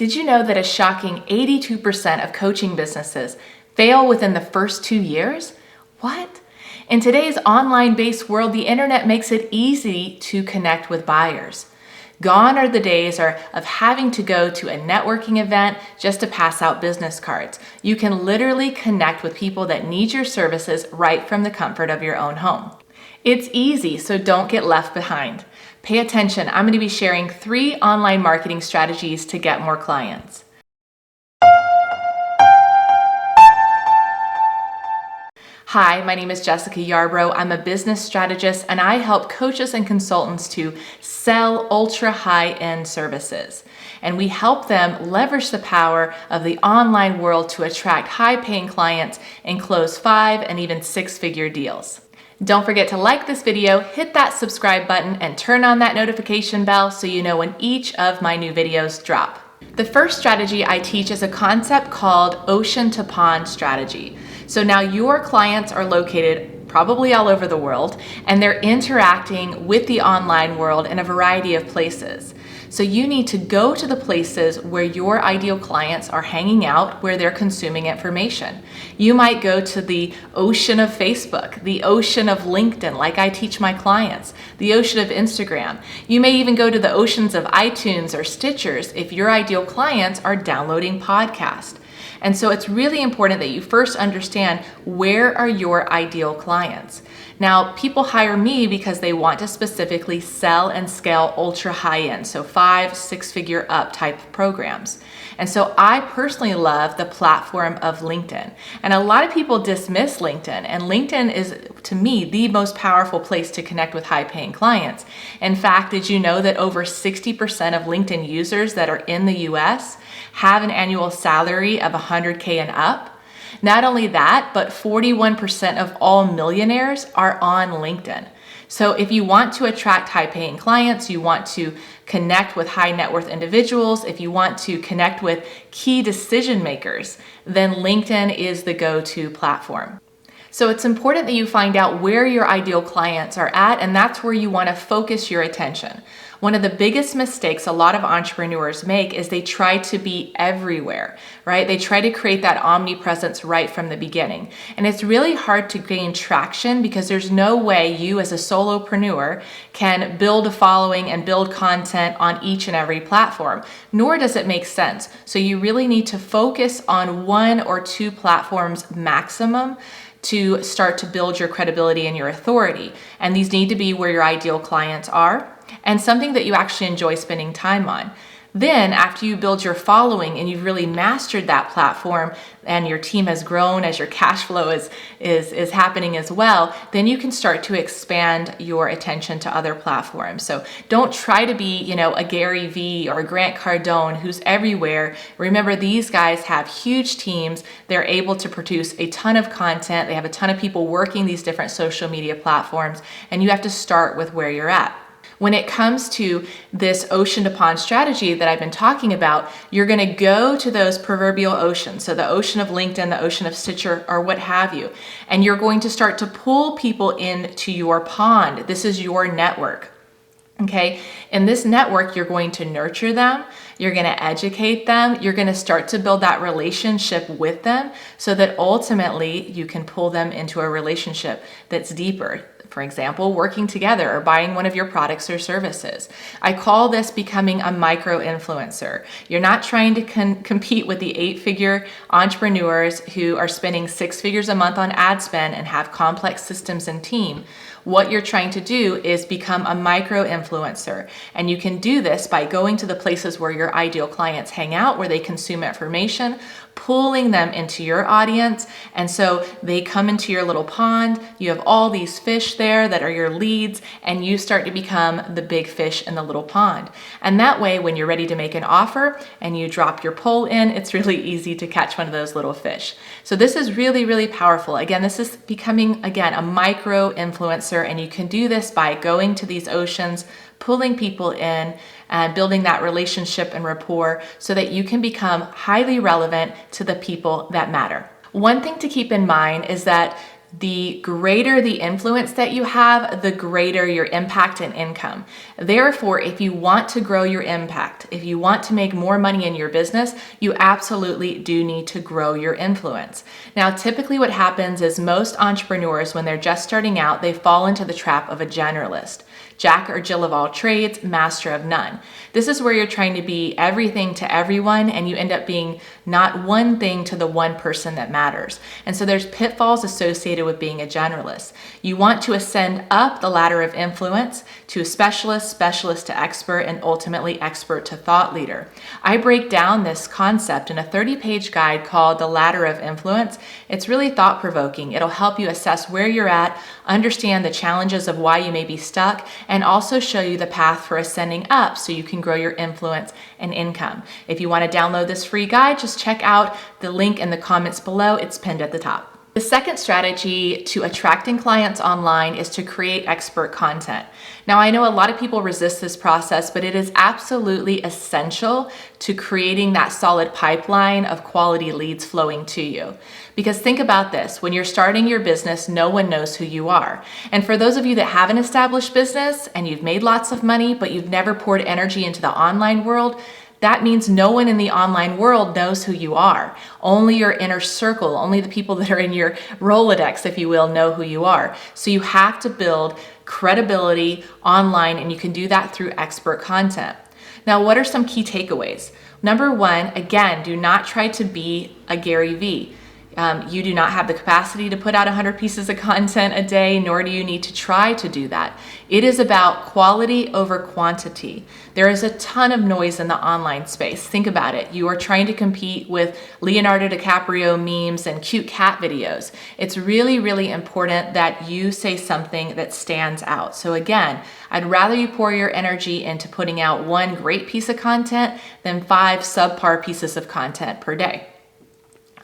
Did you know that a shocking 82% of coaching businesses fail within the first 2 years? What? In today's online-based world, the internet makes it easy to connect with buyers. Gone are the days of having to go to a networking event just to pass out business cards. You can literally connect with people that need your services right from the comfort of your own home. It's easy, so don't get left behind. Pay attention. I'm going to be sharing 3 online marketing strategies to get more clients. Hi, my name is Jessica Yarbrough. I'm a business strategist and I help coaches and consultants to sell ultra high-end services. And we help them leverage the power of the online world to attract high-paying clients and close 5 and even 6-figure deals. Don't forget to like this video, hit that subscribe button, and turn on that notification bell so you know when each of my new videos drop. The first strategy I teach is a concept called ocean to pond strategy. So now your clients are located probably all over the world and they're interacting with the online world in a variety of places. So you need to go to the places where your ideal clients are hanging out, where they're consuming information. You might go to the ocean of Facebook, the ocean of LinkedIn, like I teach my clients, the ocean of Instagram. You may even go to the oceans of iTunes or Stitchers if your ideal clients are downloading podcasts. And so it's really important that you first understand where are your ideal clients. Now, people hire me because they want to specifically sell and scale ultra high-end, so 5, 6-figure up type programs. And so I personally love the platform of LinkedIn. And a lot of people dismiss LinkedIn, and LinkedIn is, to me, the most powerful place to connect with high-paying clients. In fact, did you know that over 60% of LinkedIn users that are in the US have an annual salary of $100K and up? Not only that, but 41% of all millionaires are on LinkedIn. So if you want to attract high-paying clients, you want to connect with high net worth individuals, if you want to connect with key decision makers, then LinkedIn is the go-to platform. So it's important that you find out where your ideal clients are at, and that's where you want to focus your attention. One of the biggest mistakes a lot of entrepreneurs make is they try to be everywhere, right? They try to create that omnipresence right from the beginning. And it's really hard to gain traction because there's no way you as a solopreneur can build a following and build content on each and every platform, nor does it make sense. So you really need to focus on 1 or 2 platforms maximum to start to build your credibility and your authority. And these need to be where your ideal clients are and something that you actually enjoy spending time on. Then after you build your following and you've really mastered that platform and your team has grown as your cash flow is happening as well, then you can start to expand your attention to other platforms. So don't try to be, a Gary Vee or a Grant Cardone who's everywhere. Remember, these guys have huge teams. They're able to produce a ton of content. They have a ton of people working these different social media platforms, and you have to start with where you're at. When it comes to this ocean to pond strategy that I've been talking about, you're going to go to those proverbial oceans. So the ocean of LinkedIn, the ocean of Stitcher, or what have you. And you're going to start to pull people into your pond. This is your network. Okay. In this network, you're going to nurture them. You're going to educate them. You're going to start to build that relationship with them so that ultimately you can pull them into a relationship that's deeper. For example, working together or buying one of your products or services. I call this becoming a micro-influencer. You're not trying to compete with the 8-figure entrepreneurs who are spending 6 figures a month on ad spend and have complex systems and team. What you're trying to do is become a micro-influencer. And you can do this by going to the places where your ideal clients hang out, where they consume information, pulling them into your audience. And so they come into your little pond. You have all these fish there that are your leads, and you start to become the big fish in the little pond. And that way, when you're ready to make an offer and you drop your pole in, it's really easy to catch one of those little fish. So this is really, really powerful. Again, this is becoming, a micro-influencer, and you can do this by going to these oceans, pulling people in, and building that relationship and rapport so that you can become highly relevant to the people that matter. One thing to keep in mind is that the greater the influence that you have, the greater your impact and income. Therefore, if you want to grow your impact, if you want to make more money in your business, you absolutely do need to grow your influence. Now, typically what happens is most entrepreneurs, when they're just starting out, they fall into the trap of a generalist. Jack or Jill of all trades, master of none. This is where you're trying to be everything to everyone and you end up being not one thing to the one person that matters. And so there's pitfalls associated with being a generalist. You want to ascend up the ladder of influence to a specialist, specialist to expert, and ultimately expert to thought leader. I break down this concept in a 30-page guide called The Ladder of Influence. It's really thought-provoking. It'll help you assess where you're at, understand the challenges of why you may be stuck, and also show you the path for ascending up so you can grow your influence and income. If you want to download this free guide, just check out the link in the comments below. It's pinned at the top. The second strategy to attracting clients online is to create expert content. Now, I know a lot of people resist this process, but it is absolutely essential to creating that solid pipeline of quality leads flowing to you. Because think about this, when you're starting your business, no one knows who you are. And for those of you that have an established business and you've made lots of money, but you've never poured energy into the online world, that means no one in the online world knows who you are. Only your inner circle, only the people that are in your Rolodex, if you will, know who you are. So you have to build credibility online, and you can do that through expert content. Now, what are some key takeaways? Number one, again, do not try to be a Gary Vee. You do not have the capacity to put out 100 pieces of content a day, nor do you need to try to do that. It is about quality over quantity. There is a ton of noise in the online space. Think about it. You are trying to compete with Leonardo DiCaprio memes and cute cat videos. It's really, really important that you say something that stands out. So again, I'd rather you pour your energy into putting out one great piece of content than 5 subpar pieces of content per day.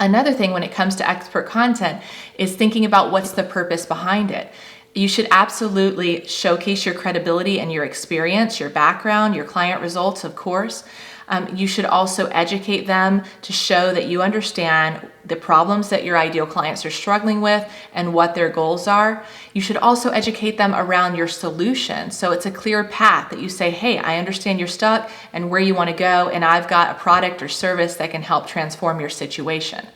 Another thing when it comes to expert content is thinking about what's the purpose behind it. You should absolutely showcase your credibility and your experience, your background, your client results, of course. You should also educate them to show that you understand the problems that your ideal clients are struggling with and what their goals are. You should also educate them around your solution. So it's a clear path that you say, hey, I understand you're stuck and where you want to go, and I've got a product or service that can help transform your situation.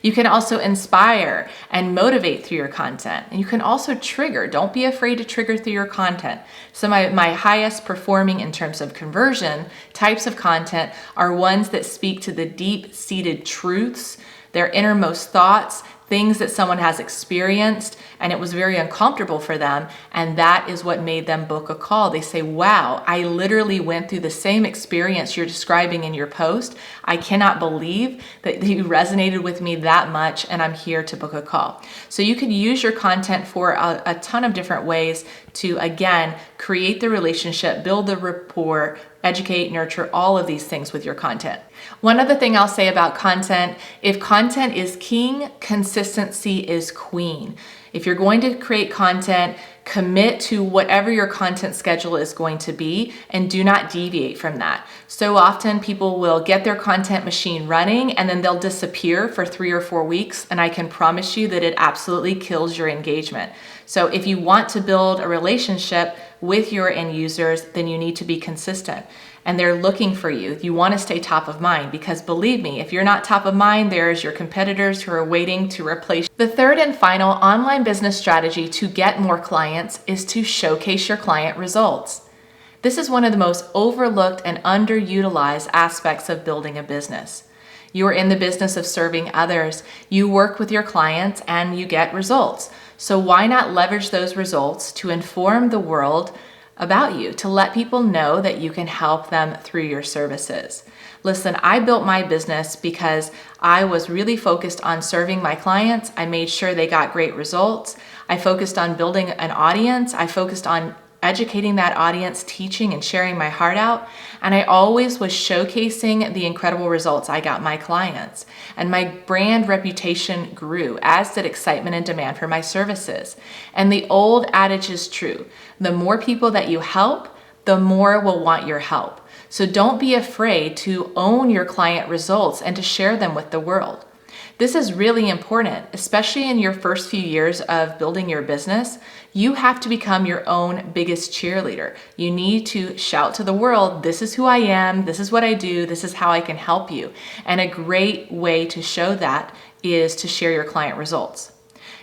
You can also inspire and motivate through your content. And you can also trigger. Don't be afraid to trigger through your content. Some of my highest performing in terms of conversion types of content are ones that speak to the deep-seated truths, their innermost thoughts, things that someone has experienced, and it was very uncomfortable for them, and that is what made them book a call. They say, wow, I literally went through the same experience you're describing in your post. I cannot believe that you resonated with me that much, and I'm here to book a call. So you can use your content for a ton of different ways to, again, create the relationship, build the rapport, educate, nurture, all of these things with your content. One other thing I'll say about content, if content is king, consistency is queen. If you're going to create content, commit to whatever your content schedule is going to be and do not deviate from that. So often people will get their content machine running and then they'll disappear for 3 or 4 weeks, and I can promise you that it absolutely kills your engagement. So if you want to build a relationship with your end users, then you need to be consistent. And they're looking for you. You want to stay top of mind, because believe me, if you're not top of mind, there's your competitors who are waiting to replace you. The third and final online business strategy to get more clients is to showcase your client results. This is one of the most overlooked and underutilized aspects of building a business. You are in the business of serving others. You work with your clients and you get results. So why not leverage those results to inform the world about you, to let people know that you can help them through your services? Listen, I built my business because I was really focused on serving my clients. I made sure they got great results. I focused on building an audience. I focused on educating that audience, teaching and sharing my heart out. And I always was showcasing the incredible results I got my clients. And my brand reputation grew, as did excitement and demand for my services. And the old adage is true. The more people that you help, the more will want your help. So don't be afraid to own your client results and to share them with the world. This is really important, especially in your first few years of building your business. You have to become your own biggest cheerleader. You need to shout to the world, this is who I am, this is what I do, this is how I can help you. And a great way to show that is to share your client results.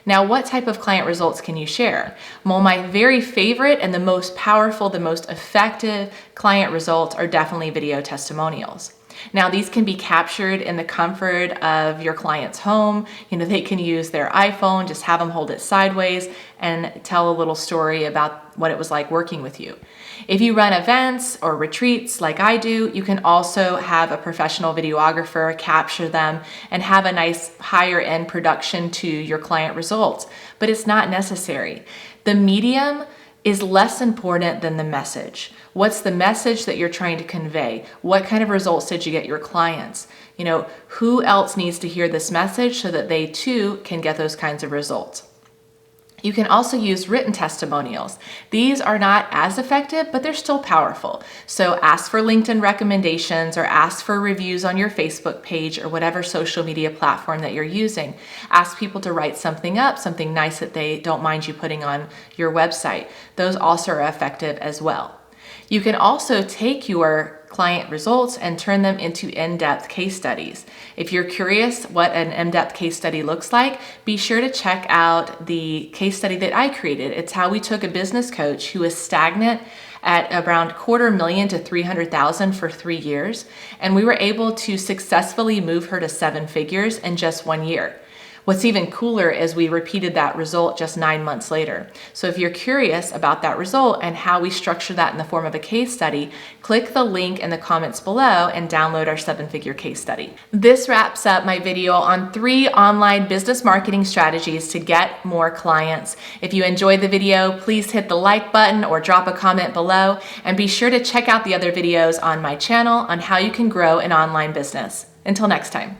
Now, what type of client results can you share? Well, my very favorite and the most powerful, the most effective client results are definitely video testimonials. Now, these can be captured in the comfort of your client's home. They can use their iPhone, just have them hold it sideways and tell a little story about what it was like working with you. If you run events or retreats like I do, you can also have a professional videographer capture them and have a nice higher end production to your client results, but it's not necessary. The medium is less important than the message. What's the message that you're trying to convey? What kind of results did you get your clients? Who else needs to hear this message so that they too can get those kinds of results? You can also use written testimonials. These are not as effective, but they're still powerful. So ask for LinkedIn recommendations or ask for reviews on your Facebook page or whatever social media platform that you're using. Ask people to write something up, something nice that they don't mind you putting on your website. Those also are effective as well. You can also take your client results and turn them into in-depth case studies. If you're curious what an in-depth case study looks like, be sure to check out the case study that I created. It's how we took a business coach who was stagnant at around $250,000 to $300,000 for 3 years, and we were able to successfully move her to 7 figures in just 1 year. What's even cooler is we repeated that result just 9 months later. So if you're curious about that result and how we structure that in the form of a case study, click the link in the comments below and download our 7-figure case study. This wraps up my video on 3 online business marketing strategies to get more clients. If you enjoyed the video, please hit the like button or drop a comment below, and be sure to check out the other videos on my channel on how you can grow an online business. Until next time.